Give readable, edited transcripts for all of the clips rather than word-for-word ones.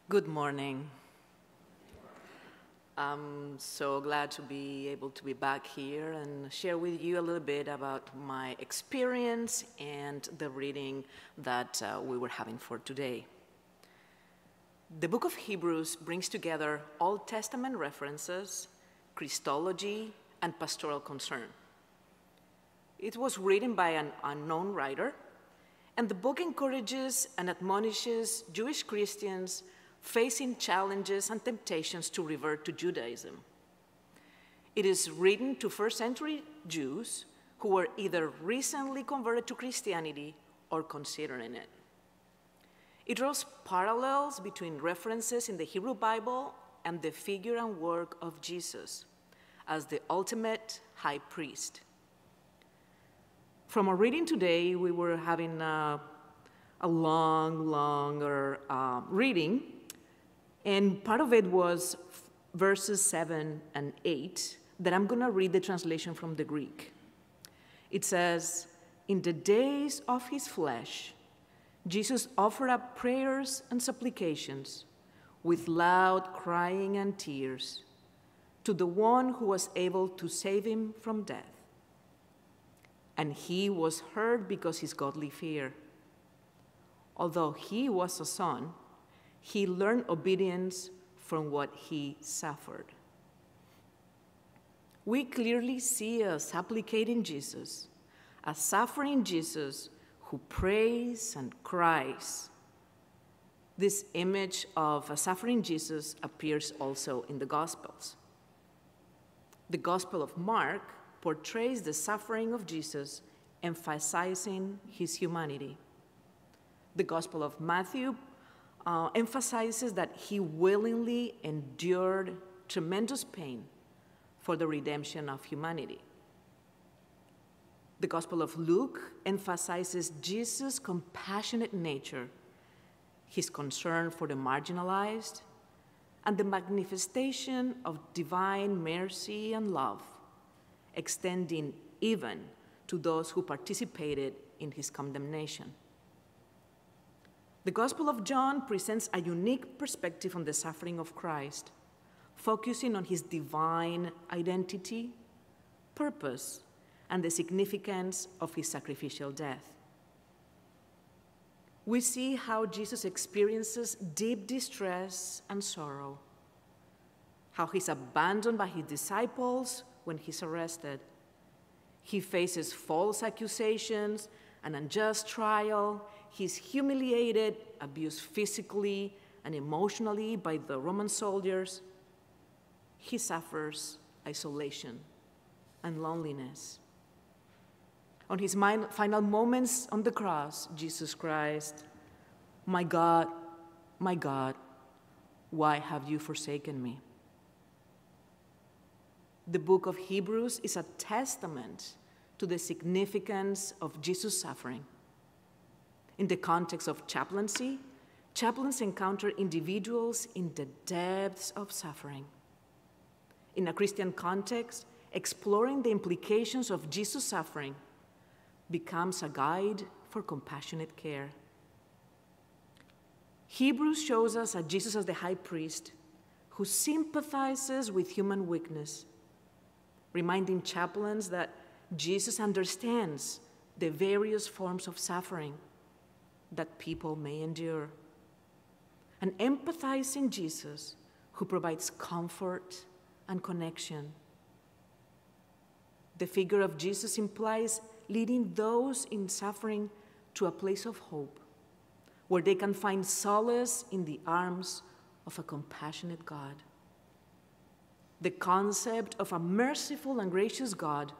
Good morning. I'm so glad to be able to be back here and share with you a little bit about my experience and the reading that we were having for today. The book of Hebrews brings together Old Testament references, Christology, and pastoral concern. It was written by an unknown writer, and the book encourages and admonishes Jewish Christians facing challenges and temptations to revert to Judaism. It is written to first-century Jews who were either recently converted to Christianity or considering it. It draws parallels between references in the Hebrew Bible and the figure and work of Jesus as the ultimate high priest. From our reading today, we were having a longer reading, and part of it was verses 7 and 8 that I'm going to read the translation from the Greek. It says, "In the days of his flesh, Jesus offered up prayers and supplications with loud crying and tears to the one who was able to save him from death. And he was heard because his godly fear. Although he was a son, he learned obedience from what he suffered." We clearly see a supplicating Jesus, a suffering Jesus who prays and cries. This image of a suffering Jesus appears also in the Gospels. The Gospel of Mark portrays the suffering of Jesus, emphasizing his humanity. The Gospel of Matthew emphasizes that he willingly endured tremendous pain for the redemption of humanity. The Gospel of Luke emphasizes Jesus' compassionate nature, his concern for the marginalized, and the manifestation of divine mercy and love, extending even to those who participated in his condemnation. The Gospel of John presents a unique perspective on the suffering of Christ, focusing on his divine identity, purpose, and the significance of his sacrificial death. We see how Jesus experiences deep distress and sorrow, how he's abandoned by his disciples when he's arrested. He faces false accusations, an unjust trial. He's humiliated, abused physically and emotionally by the Roman soldiers. He suffers isolation and loneliness. On his final moments on the cross, Jesus cries, my God, why have you forsaken me?" The book of Hebrews is a testament to the significance of Jesus' suffering. In the context of chaplaincy, chaplains encounter individuals in the depths of suffering. In a Christian context, exploring the implications of Jesus' suffering becomes a guide for compassionate care. Hebrews shows us Jesus as the high priest who sympathizes with human weakness, reminding chaplains that Jesus understands the various forms of suffering that people may endure, and empathizing Jesus who provides comfort and connection. The figure of Jesus implies leading those in suffering to a place of hope, where they can find solace in the arms of a compassionate God. The concept of a merciful and gracious God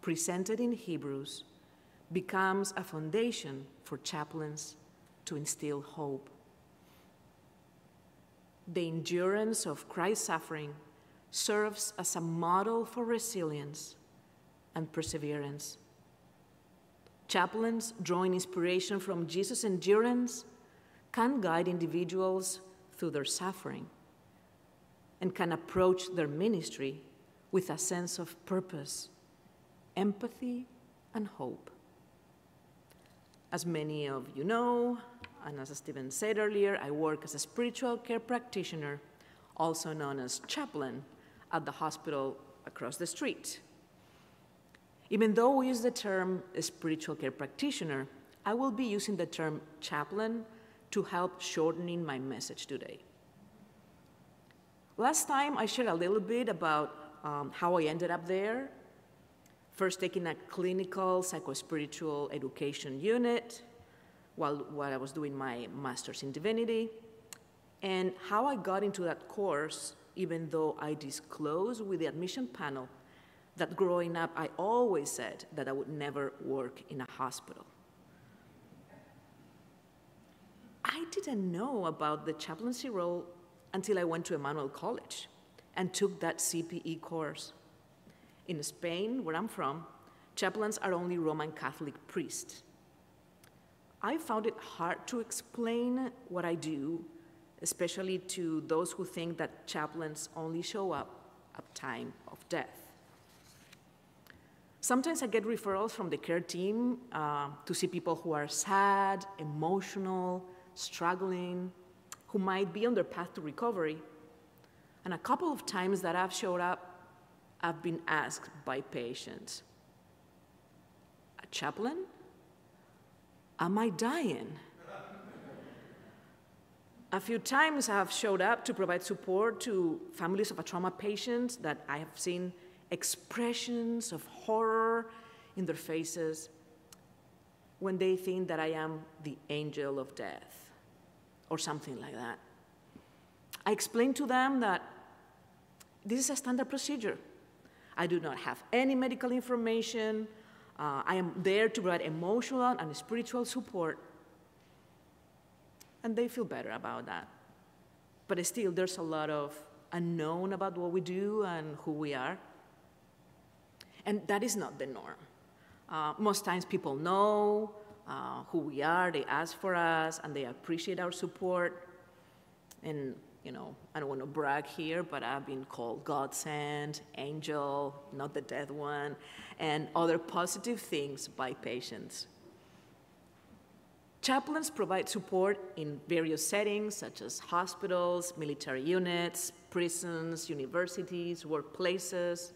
presented in Hebrews becomes a foundation for chaplains to instill hope. The endurance of Christ's suffering serves as a model for resilience and perseverance. Chaplains, drawing inspiration from Jesus' endurance, can guide individuals through their suffering and can approach their ministry with a sense of purpose, empathy, and hope. As many of you know, and as Stephen said earlier, I work as a spiritual care practitioner, also known as Chaplin, at the hospital across the street. Even though we use the term spiritual care practitioner, I will be using the term chaplain to help shortening my message today. Last time I shared a little bit about how I ended up there, first taking a clinical psychospiritual education unit while I was doing my master's in divinity, and how I got into that course even though I disclosed with the admission panel that growing up I always said that I would never work in a hospital. I didn't know about the chaplaincy role until I went to Emmanuel College and took that CPE course. In Spain, where I'm from, chaplains are only Roman Catholic priests. I found it hard to explain what I do, especially to those who think that chaplains only show up at time of death. Sometimes I get referrals from the care team to see people who are sad, emotional, struggling, who might be on their path to recovery. And a couple of times that I've showed up, I've been asked by patients, "A chaplain? Am I dying?" A few times I have showed up to provide support to families of a trauma patients that I have seen expressions of horror in their faces when they think that I am the angel of death or something like that. I explain to them that this is a standard procedure. I do not have any medical information. I am there to provide emotional and spiritual support. And they feel better about that. But still, there's a lot of unknown about what we do and who we are. And that is not the norm. Most times people know who we are, they ask for us, and they appreciate our support. And, I don't want to brag here, but I've been called God sent, angel, not the dead one, and other positive things by patients. Chaplains provide support in various settings, such as hospitals, military units, prisons, universities, workplaces.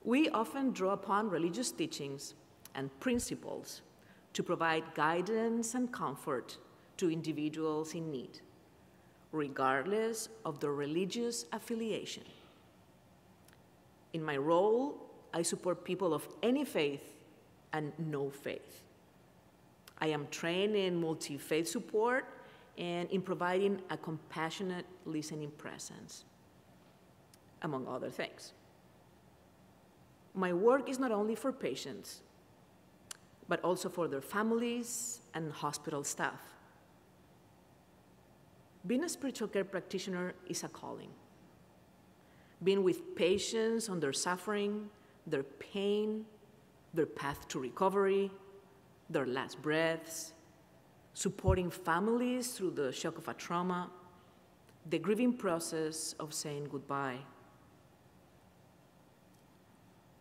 We often draw upon religious teachings and principles to provide guidance and comfort to individuals in need, regardless of their religious affiliation. In my role, I support people of any faith and no faith. I am trained in multi-faith support and in providing a compassionate listening presence, among other things. My work is not only for patients, but also for their families and hospital staff. Being a spiritual care practitioner is a calling. Being with patients on their suffering, their pain, their path to recovery, their last breaths, supporting families through the shock of a trauma, the grieving process of saying goodbye.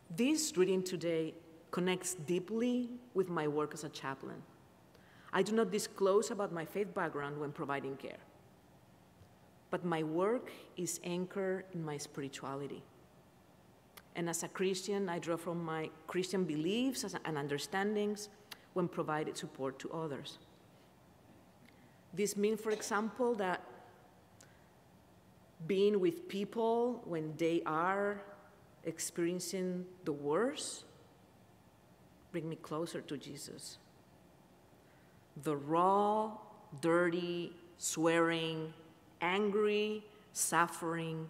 This reading today connects deeply with my work as a chaplain. I do not disclose about my faith background when providing care, but my work is anchored in my spirituality. And as a Christian, I draw from my Christian beliefs and understandings when provided support to others. This means, for example, that being with people when they are experiencing the worst bring me closer to Jesus. The raw, dirty, swearing, angry, suffering,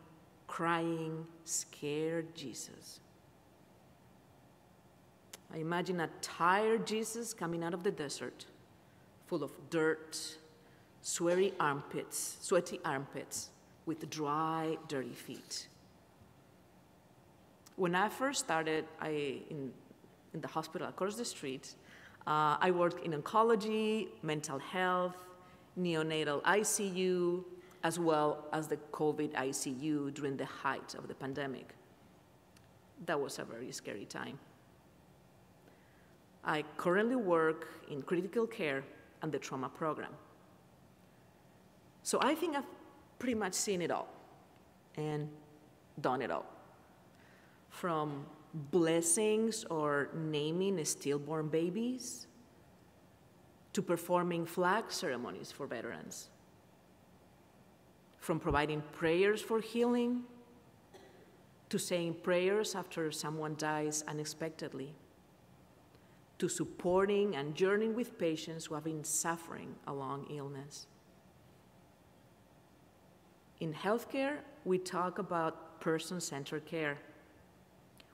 crying, scared Jesus. I imagine a tired Jesus coming out of the desert, full of dirt, sweaty armpits, with dry, dirty feet. When I first started in the hospital across the street, I worked in oncology, mental health, neonatal ICU, as well as the COVID ICU during the height of the pandemic. That was a very scary time. I currently work in critical care and the trauma program. So I think I've pretty much seen it all and done it all. From blessings or naming stillborn babies to performing flag ceremonies for veterans. From providing prayers for healing to saying prayers after someone dies unexpectedly, to supporting and journeying with patients who have been suffering a long illness. In healthcare, we talk about person-centered care.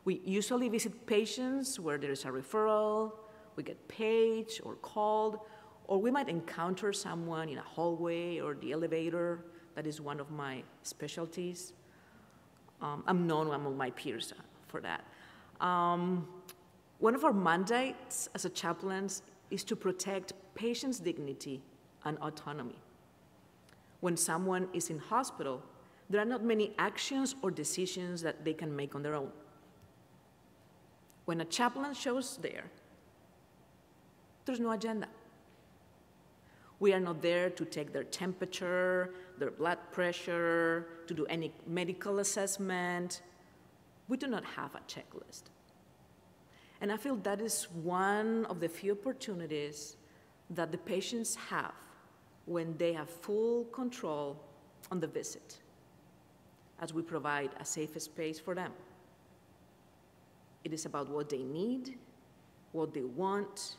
We usually visit patients where there is a referral, we get paged or called, or we might encounter someone in a hallway or the elevator. That is one of my specialties. I'm known among my peers for that. One of our mandates as a chaplains is to protect patients' dignity and autonomy. When someone is in hospital, there are not many actions or decisions that they can make on their own. When a chaplain shows there, there's no agenda. We are not there to take their temperature, their blood pressure, to do any medical assessment. We do not have a checklist. And I feel that is one of the few opportunities that the patients have when they have full control on the visit, as we provide a safe space for them. It is about what they need, what they want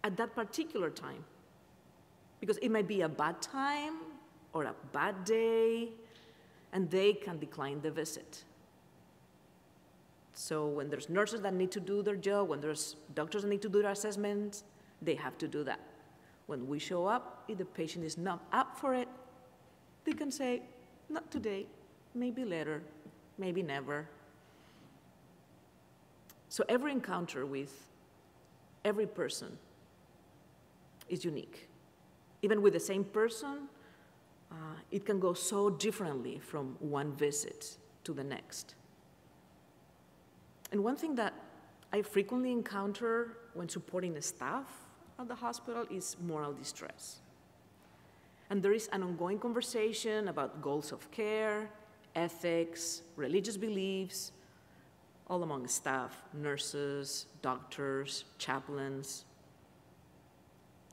at that particular time. Because it might be a bad time or a bad day, and they can decline the visit. So when there's nurses that need to do their job, when there's doctors that need to do their assessments, they have to do that. When we show up, if the patient is not up for it, they can say, not today, maybe later, maybe never. So every encounter with every person is unique. Even with the same person, it can go so differently from one visit to the next. And one thing that I frequently encounter when supporting the staff at the hospital is moral distress. And there is an ongoing conversation about goals of care, ethics, religious beliefs, all among staff, nurses, doctors, chaplains,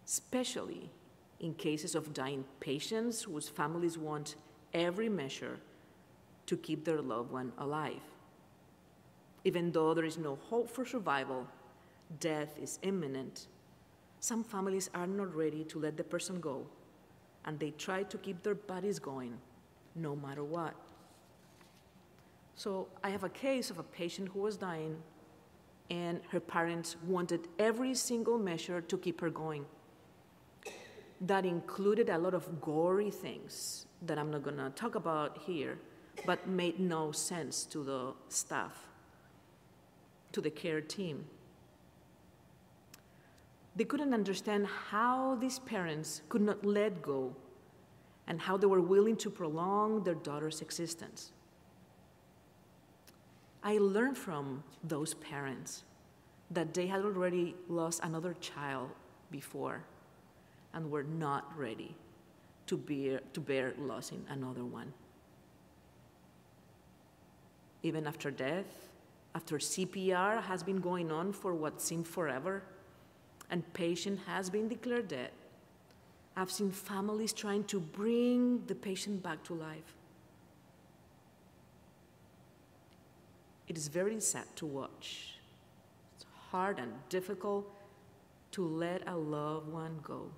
especially in cases of dying patients whose families want every measure to keep their loved one alive. Even though there is no hope for survival, death is imminent, some families are not ready to let the person go, and they try to keep their bodies going, no matter what. So I have a case of a patient who was dying, and her parents wanted every single measure to keep her going. That included a lot of gory things that I'm not gonna talk about here, but made no sense to the staff, to the care team. They couldn't understand how these parents could not let go and how they were willing to prolong their daughter's existence. I learned from those parents that they had already lost another child before and were not ready to bear losing another one. Even after death, after CPR has been going on for what seemed forever, and patient has been declared dead, I've seen families trying to bring the patient back to life. It is very sad to watch. It's hard and difficult to let a loved one go,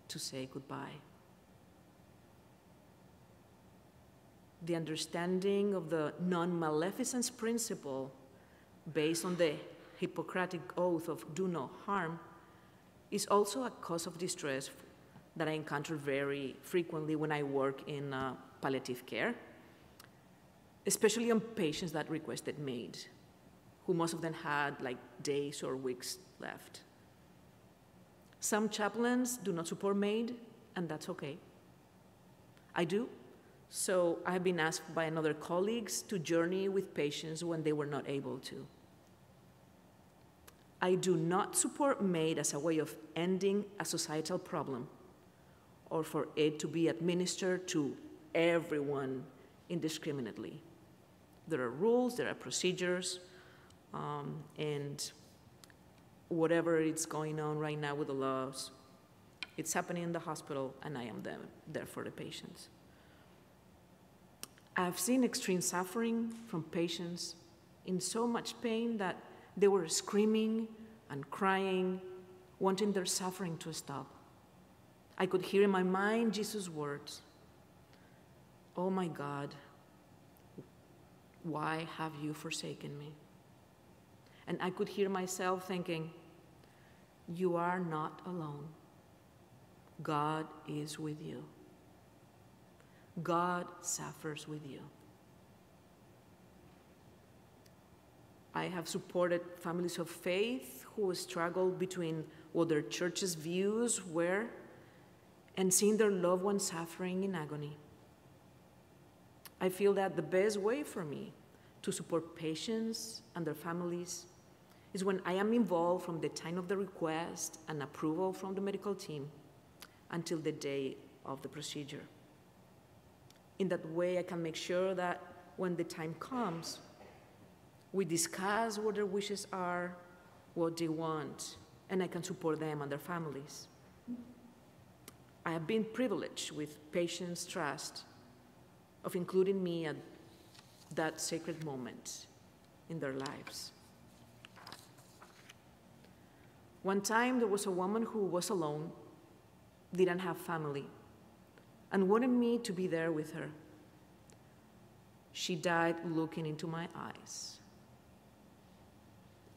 to say goodbye. The understanding of the non-maleficence principle based on the Hippocratic oath of do no harm is also a cause of distress that I encounter very frequently when I work in palliative care, especially on patients that requested MAID, who most of them had like days or weeks left. Some chaplains do not support MAID, and that's okay. I do, so I have been asked by another colleagues to journey with patients when they were not able to. I do not support MAID as a way of ending a societal problem or for it to be administered to everyone indiscriminately. There are rules, there are procedures, and whatever is going on right now with the laws, it's happening in the hospital, and I am there for the patients. I've seen extreme suffering from patients in so much pain that they were screaming and crying, wanting their suffering to stop. I could hear in my mind Jesus' words, "Oh my God, why have you forsaken me?" And I could hear myself thinking, "You are not alone. God is with you. God suffers with you." I have supported families of faith who struggled between what their church's views were and seeing their loved ones suffering in agony. I feel that the best way for me to support patients and their families is when I am involved from the time of the request and approval from the medical team until the day of the procedure. In that way, I can make sure that when the time comes, we discuss what their wishes are, what they want, and I can support them and their families. I have been privileged with patients' trust of including me at that sacred moment in their lives. One time, there was a woman who was alone, didn't have family, and wanted me to be there with her. She died looking into my eyes.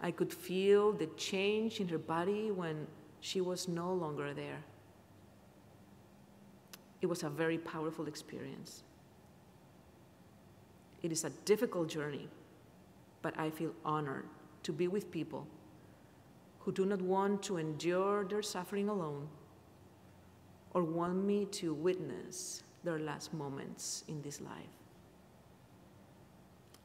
I could feel the change in her body when she was no longer there. It was a very powerful experience. It is a difficult journey, but I feel honored to be with people who do not want to endure their suffering alone or want me to witness their last moments in this life.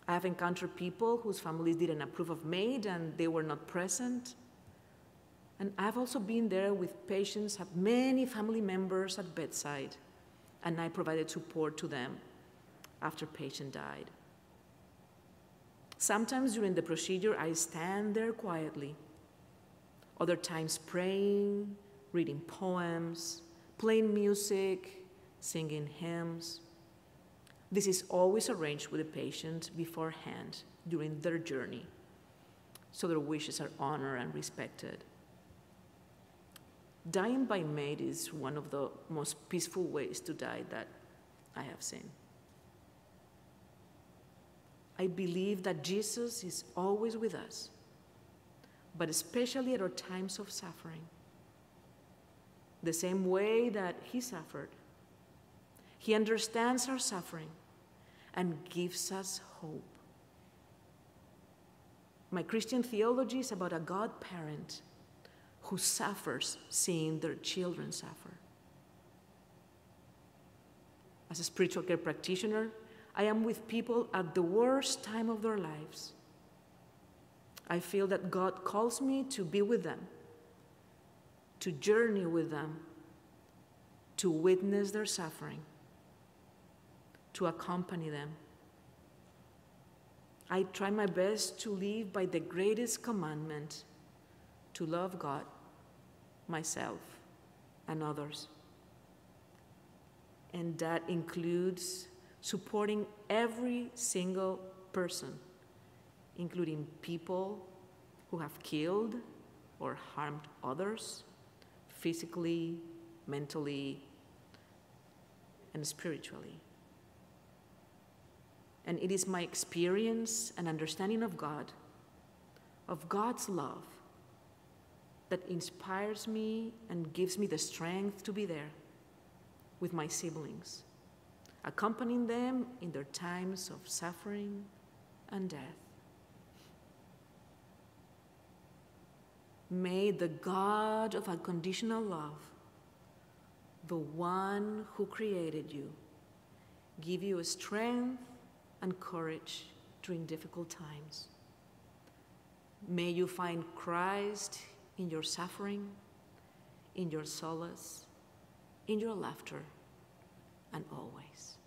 I have encountered people whose families didn't approve of MAID and they were not present. And I've also been there with patients, had many family members at bedside, and I provided support to them after patient died. Sometimes during the procedure, I stand there quietly. Other times praying, reading poems, playing music, singing hymns. This is always arranged with the patient beforehand during their journey, so their wishes are honored and respected. Dying by MAID is one of the most peaceful ways to die that I have seen. I believe that Jesus is always with us, but especially at our times of suffering. The same way that he suffered, he understands our suffering and gives us hope. My Christian theology is about a God-parent who suffers seeing their children suffer. As a spiritual care practitioner, I am with people at the worst time of their lives. I feel that God calls me to be with them, to journey with them, to witness their suffering, to accompany them. I try my best to live by the greatest commandment, to love God, myself, and others. And that includes supporting every single person, including people who have killed or harmed others, physically, mentally, and spiritually. And it is my experience and understanding of God, of God's love, that inspires me and gives me the strength to be there with my siblings, accompanying them in their times of suffering and death. May the God of unconditional love, the one who created you, give you strength and courage during difficult times. May you find Christ in your suffering, in your solace, in your laughter, and always.